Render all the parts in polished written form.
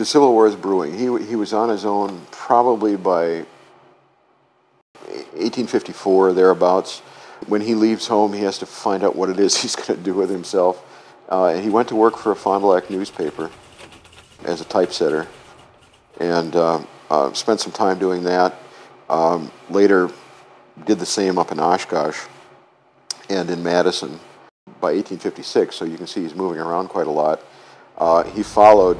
The Civil War is brewing. He was on his own probably by 1854 or thereabouts. When he leaves home, he has to find out what it is he's going to do with himself. And he went to work for a Fond du Lac newspaper as a typesetter, and spent some time doing that. Later did the same up in Oshkosh and in Madison by 1856, so you can see he's moving around quite a lot. He followed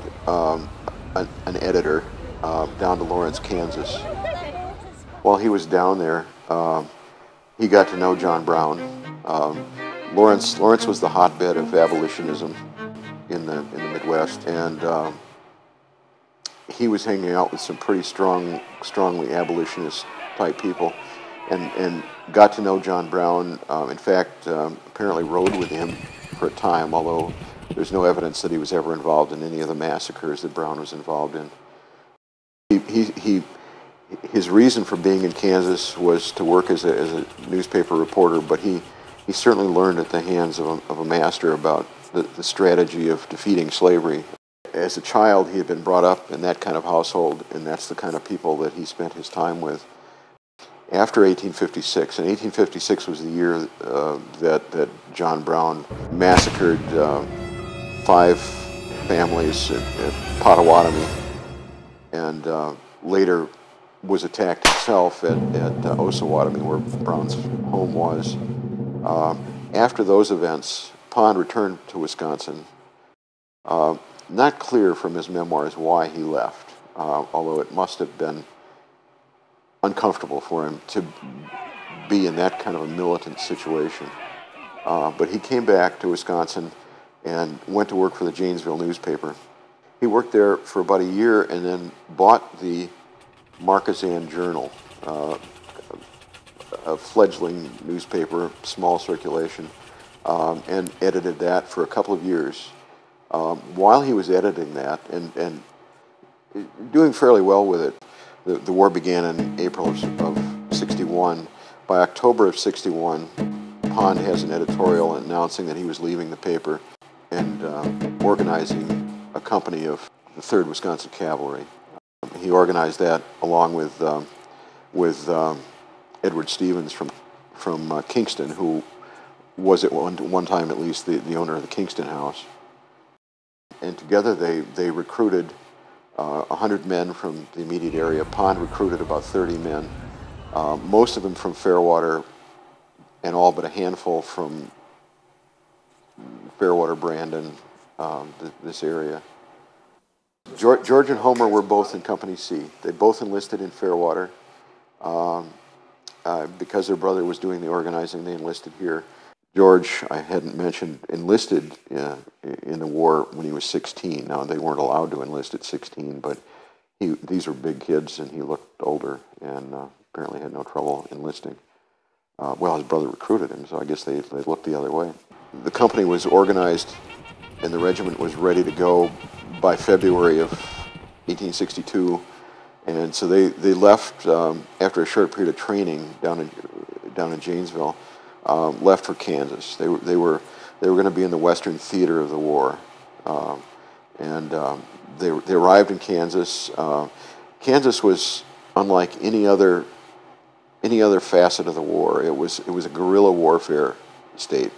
an editor down to Lawrence, Kansas. While he was down there, he got to know John Brown. Lawrence was the hotbed of abolitionism in the Midwest, and he was hanging out with some pretty strongly abolitionist type people, and got to know John Brown. In fact, apparently rode with him for a time, although there's no evidence that he was ever involved in any of the massacres that Brown was involved in. His reason for being in Kansas was to work as a newspaper reporter, but he certainly learned at the hands of a master about the strategy of defeating slavery. As a child, he had been brought up in that kind of household, and that's the kind of people that he spent his time with. After 1856, and 1856 was the year that John Brown massacred 5 families at Potawatomi, and later was attacked himself at Osawatomie, where Brown's home was. After those events, Pond returned to Wisconsin. Not clear from his memoirs why he left, although it must have been uncomfortable for him to be in that kind of a militant situation. But he came back to Wisconsin and went to work for the Janesville newspaper. He worked there for about a year and then bought the Marquesan Journal, a fledgling newspaper, small circulation, and edited that for a couple of years. While he was editing that and doing fairly well with it, the war began in April of 61. By October of 61, Pond has an editorial announcing that he was leaving the paper and organizing a company of the 3rd Wisconsin Cavalry. He organized that along with Edward Stevens from Kingston, who was at one time at least the owner of the Kingston House. And together they recruited 100 men from the immediate area. Pond recruited about 30 men, most of them from Fairwater, and all but a handful from Fairwater, Brandon, this area. George and Homer were both in Company C. They both enlisted in Fairwater. Because their brother was doing the organizing, they enlisted here. George, I hadn't mentioned, enlisted in the war when he was 16. Now, they weren't allowed to enlist at 16, but these were big kids, and he looked older, and apparently had no trouble enlisting. Well, his brother recruited him, so I guess they looked the other way. The company was organized, and the regiment was ready to go by February of 1862, and so they left after a short period of training down in Janesville. Left for Kansas. They were going to be in the Western theater of the war, and they arrived in Kansas. Kansas was unlike any other facet of the war. It was a guerrilla warfare state.